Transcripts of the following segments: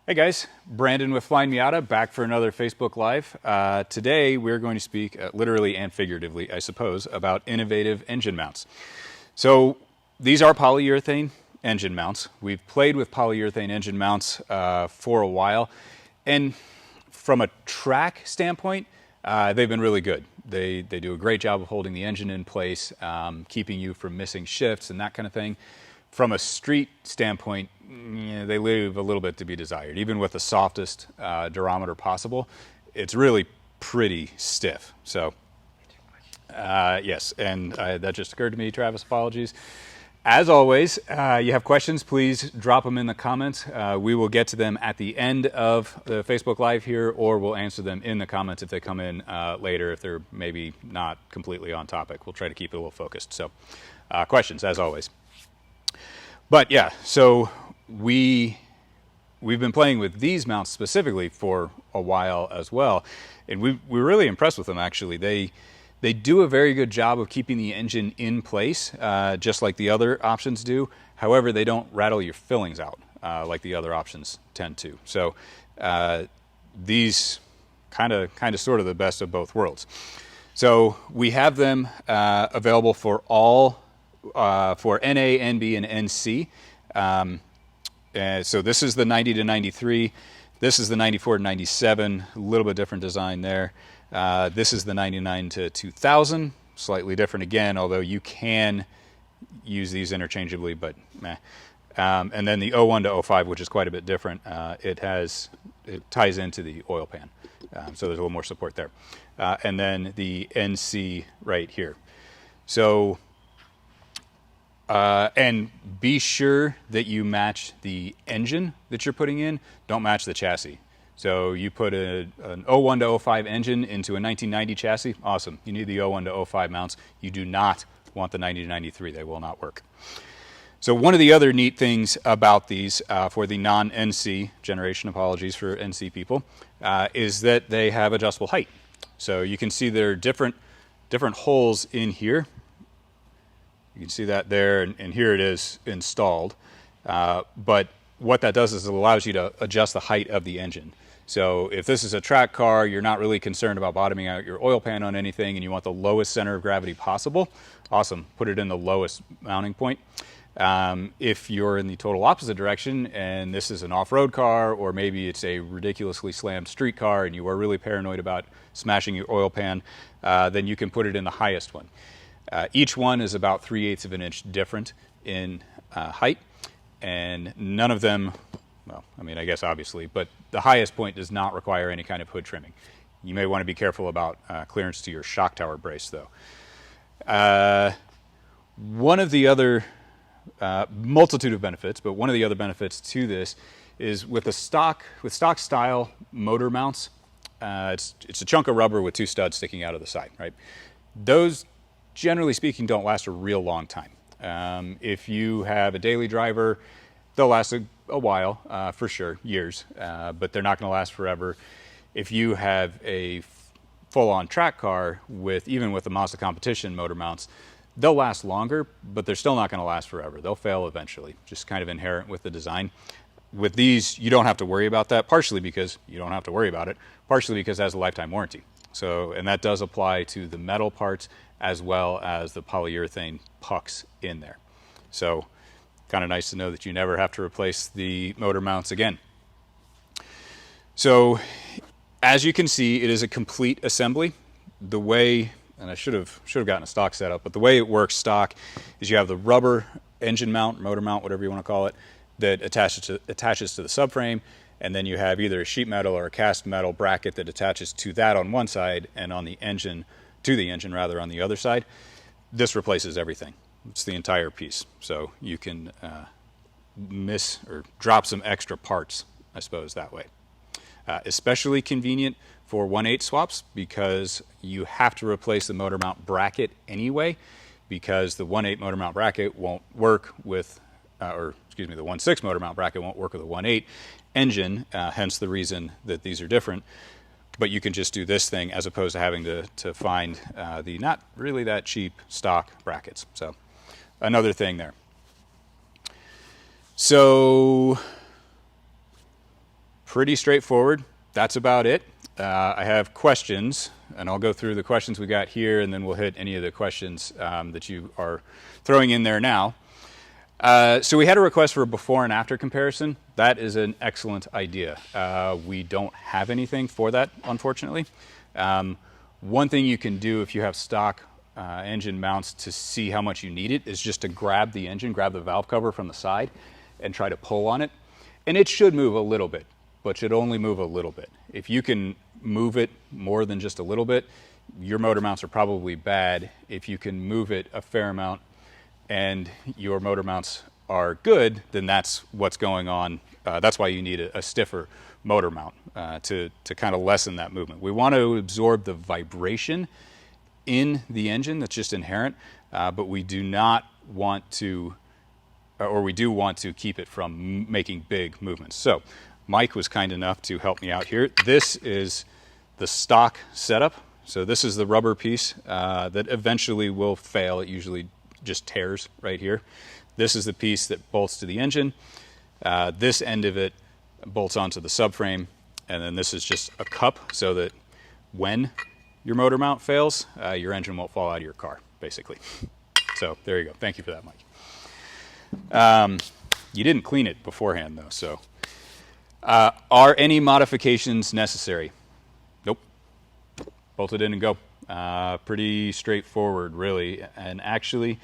Hey guys, Brandon with Flyin Miata, back for another Facebook Live. Today we're going to speak, literally and figuratively, I suppose, about innovative engine mounts. So these are polyurethane engine mounts. We've played with polyurethane engine mounts for a while, and from a track standpoint, they've been really good. They do a great job of holding the engine in place, keeping you from missing shifts and that kind of thing. From a street standpoint, they leave a little bit to be desired. Even with the softest durometer possible, it's really pretty stiff. So, yes, and that just occurred to me, Travis, apologies. As always, you have questions, please drop them in the comments. We will get to them at the end of the Facebook Live here, or we'll answer them in the comments if they come in later, if they're maybe not completely on topic. We'll try to keep it a little focused. So, questions, as always. But yeah, so we've been playing with these mounts specifically for a while as well, and we're really impressed with them. Actually, they do a very good job of keeping the engine in place, just like the other options do. However, they don't rattle your fillings out like the other options tend to. So these kind of sort of the best of both worlds. So we have them available for all. For NA, NB, and NC. So this is the 90 to 93. This is the 94 to 97. A little bit different design there. This is the 99 to 2000. Slightly different again, although you can use these interchangeably, but meh. And then the 01 to 05, which is quite a bit different. It ties into the oil pan. So there's a little more support there. And then the NC right here. So and be sure that you match the engine that you're putting in. Don't match the chassis. So you put an 01 to 05 engine into a 1990 chassis. Awesome. You need the 01 to 05 mounts. You do not want the 90 to 93. They will not work. So one of the other neat things about these for the non-NC generation, apologies for NC people, is that they have adjustable height. So you can see there are different holes in here. You can see that there, and here it is installed. But what that does is it allows you to adjust the height of the engine. So if this is a track car, you're not really concerned about bottoming out your oil pan on anything, and you want the lowest center of gravity possible, awesome, put it in the lowest mounting point. If you're in the total opposite direction, and this is an off-road car, or maybe it's a ridiculously slammed street car, and you are really paranoid about smashing your oil pan, then you can put it in the highest one. Each one is about 3/8 of an inch different in height, and none of them, well, I mean, I guess obviously, but the highest point does not require any kind of hood trimming. You may want to be careful about clearance to your shock tower brace, though. One of the other multitude of benefits, but one of the other benefits to this is with stock style motor mounts, it's a chunk of rubber with two studs sticking out of the side, right? Those, generally speaking, don't last a real long time. If you have a daily driver, they'll last a while, for sure, years, but they're not going to last forever. If you have a full-on track car, even with the Mazda competition motor mounts, they'll last longer, but they're still not going to last forever. They'll fail eventually, just kind of inherent with the design. With these, you don't have to worry about that, partially because you don't have to worry about it, partially because it has a lifetime warranty. So, and that does apply to the metal parts as well as the polyurethane pucks in there. So kind of nice to know that you never have to replace the motor mounts again. So as you can see, it is a complete assembly. The way, and I should have gotten a stock setup, but the way it works stock is you have the rubber engine mount, motor mount, whatever you want to call it, that attaches to the subframe. And then you have either a sheet metal or a cast metal bracket that attaches to that on one side, and on the engine, to the engine rather, on the other side. This replaces everything. It's the entire piece. So you can miss or drop some extra parts, I suppose, that way. Especially convenient for 1/8 swaps, because you have to replace the motor mount bracket anyway, because the 1/8 motor mount bracket won't work with, the 1/6 motor mount bracket won't work with a 1/8 engine, hence the reason that these are different. But you can just do this thing as opposed to having to find the not really that cheap stock brackets. So another thing there. So pretty straightforward. That's about it. I have questions, and I'll go through the questions we got here, and then we'll hit any of the questions that you are throwing in there now. So we had a request for a before and after comparison. That is an excellent idea. We don't have anything for that, unfortunately. One thing you can do if you have stock engine mounts to see how much you need it is just to grab the engine, grab the valve cover from the side, and try to pull on it. And it should move a little bit, but should only move a little bit. If you can move it more than just a little bit, your motor mounts are probably bad. If you can move it a fair amount and your motor mounts are good, then that's what's going on. That's why you need a stiffer motor mount to kind of lessen that movement. We want to absorb the vibration in the engine that's just inherent, but we do not want to, or we do want to keep it from making big movements. So Mike was kind enough to help me out here. This is the stock setup. So this is the rubber piece that eventually will fail. It usually just tears right here. This is the piece that bolts to the engine. This end of it bolts onto the subframe, and then this is just a cup so that when your motor mount fails, your engine won't fall out of your car, basically. So there you go. Thank you for that, Mike. You didn't clean it beforehand, though, so. Are any modifications necessary? Nope. Bolt it in and go. Pretty straightforward, really. And actually,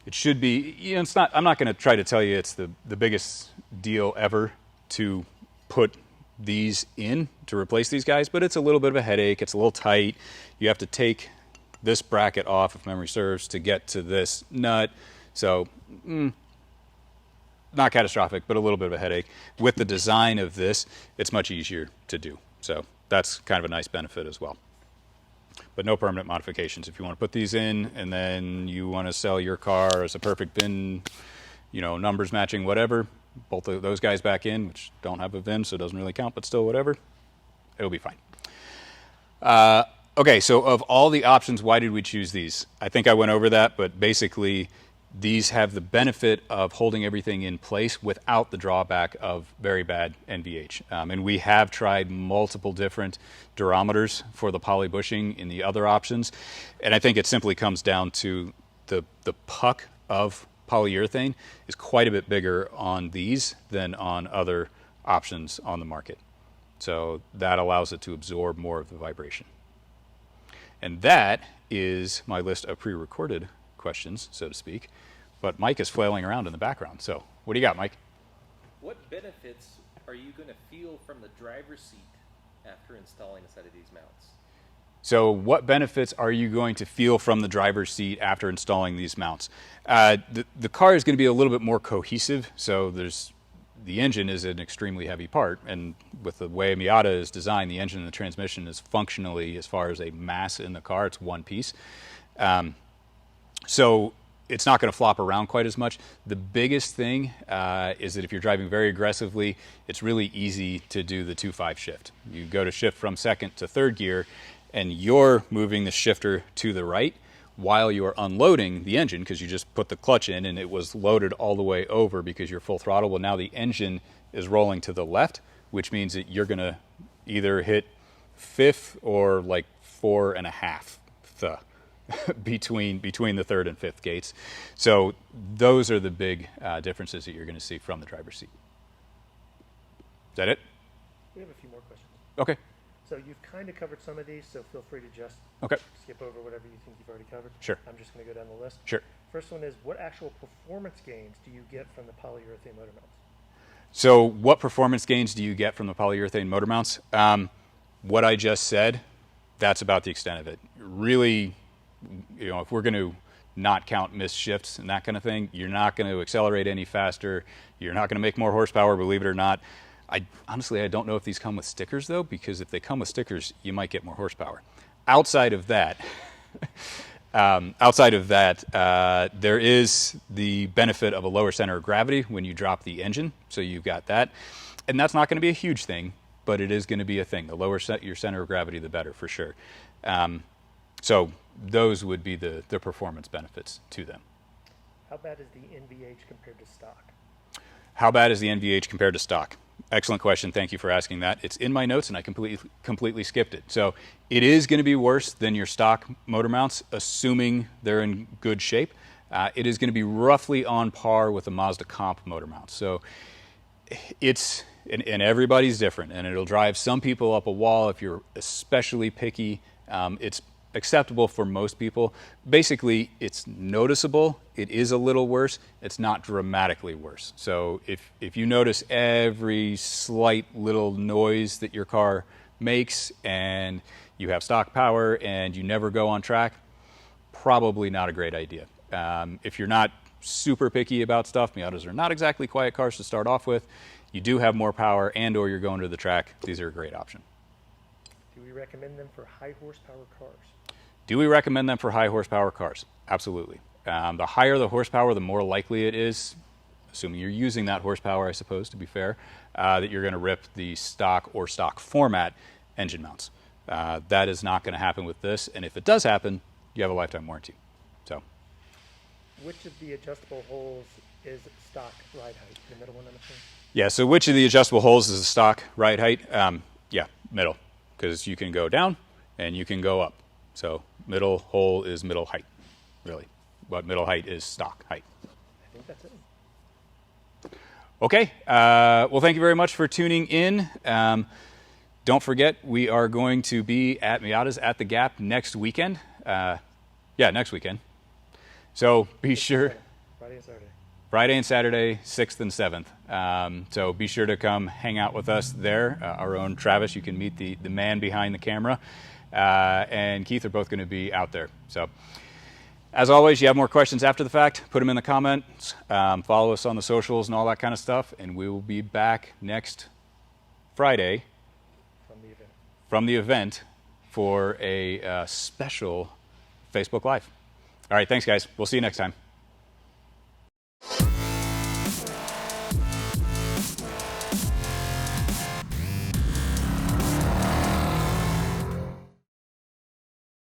it should be, it's not, I'm not going to try to tell you it's the biggest deal ever to put these in to replace these guys, but it's a little bit of a headache. It's a little tight. You have to take this bracket off, if memory serves, to get to this nut. So, not catastrophic, but a little bit of a headache. With the design of this, it's much easier to do. So that's kind of a nice benefit as well. But no permanent modifications. If you want to put these in and then you want to sell your car as a perfect VIN, numbers matching, whatever, both of those guys back in, which don't have a VIN, so it doesn't really count, but still whatever, it'll be fine. Okay, so of all the options, why did we choose these? I think I went over that, but basically these have the benefit of holding everything in place without the drawback of very bad NVH. And we have tried multiple different durometers for the poly bushing in the other options. And I think it simply comes down to the puck of polyurethane is quite a bit bigger on these than on other options on the market. So that allows it to absorb more of the vibration. And that is my list of pre-recorded questions, so to speak, but Mike is flailing around in the background. So what do you got, Mike? What benefits are you going to feel from the driver's seat after installing a set of these mounts? So what benefits are you going to feel from the driver's seat after installing these mounts? The car is going to be a little bit more cohesive, so the engine is an extremely heavy part, and with the way Miata is designed, the engine and the transmission is functionally, as far as a mass in the car, it's one piece. So it's not going to flop around quite as much. The biggest thing is that if you're driving very aggressively, it's really easy to do the 2-5 shift. You go to shift from second to third gear, and you're moving the shifter to the right while you're unloading the engine, because you just put the clutch in and it was loaded all the way over because you're full throttle. Well, now the engine is rolling to the left, which means that you're going to either hit fifth or like 4.5 between the third and fifth gates. So those are the big differences that you're going to see from the driver's seat. Is that it? We have a few more questions. Okay. So you've kind of covered some of these, so feel free to just skip over whatever you think you've already covered. Sure. I'm just going to go down the list. Sure. First one is, what actual performance gains do you get from the polyurethane motor mounts? So what performance gains do you get from the polyurethane motor mounts? What I just said, that's about the extent of it. Really, if we're going to not count missed shifts and that kind of thing, you're not going to accelerate any faster. You're not going to make more horsepower, believe it or not. Honestly, I don't know if these come with stickers, though, because if they come with stickers, you might get more horsepower. Outside of that, there is the benefit of a lower center of gravity when you drop the engine, so you've got that. And that's not going to be a huge thing, but it is going to be a thing. The lower your center of gravity, the better, for sure. So those would be the performance benefits to them. How bad is the NVH compared to stock? How bad is the NVH compared to stock? Excellent question. Thank you for asking that. It's in my notes and I completely skipped it. So it is going to be worse than your stock motor mounts, assuming they're in good shape. It is going to be roughly on par with the Mazda comp motor mount. So it's, and everybody's different, and it'll drive some people up a wall if you're especially picky. It's acceptable for most people. Basically, it's noticeable. It is a little worse. It's not dramatically worse. So if you notice every slight little noise that your car makes and you have stock power and you never go on track, probably not a great idea. If you're not super picky about stuff, Miatas are not exactly quiet cars to start off with. You do have more power and or you're going to the track. These are a great option. Do we recommend them for high horsepower cars? Do we recommend them for high horsepower cars? Absolutely. The higher the horsepower, the more likely it is, assuming you're using that horsepower, I suppose, to be fair, that you're going to rip the stock or stock format engine mounts. That is not going to happen with this, and if it does happen, you have a lifetime warranty. So, which of the adjustable holes is stock ride height? The middle one, I'm assuming? Yeah, so which of the adjustable holes is the stock ride height? Yeah, middle, because you can go down and you can go up. So middle hole is middle height, really. But middle height is stock height. I think that's it. Okay, well, thank you very much for tuning in. Don't forget, we are going to be at Miatas at the Gap next weekend. Next weekend. So be sure. Friday and Saturday. Friday and Saturday, 6th and 7th. So be sure to come hang out with us there. Our own Travis, you can meet the man behind the camera. And Keith are both going to be out there. So, as always, you have more questions after the fact, put them in the comments, follow us on the socials and all that kind of stuff, and we will be back next Friday from the event for a special Facebook Live. All right, thanks, guys. We'll see you next time.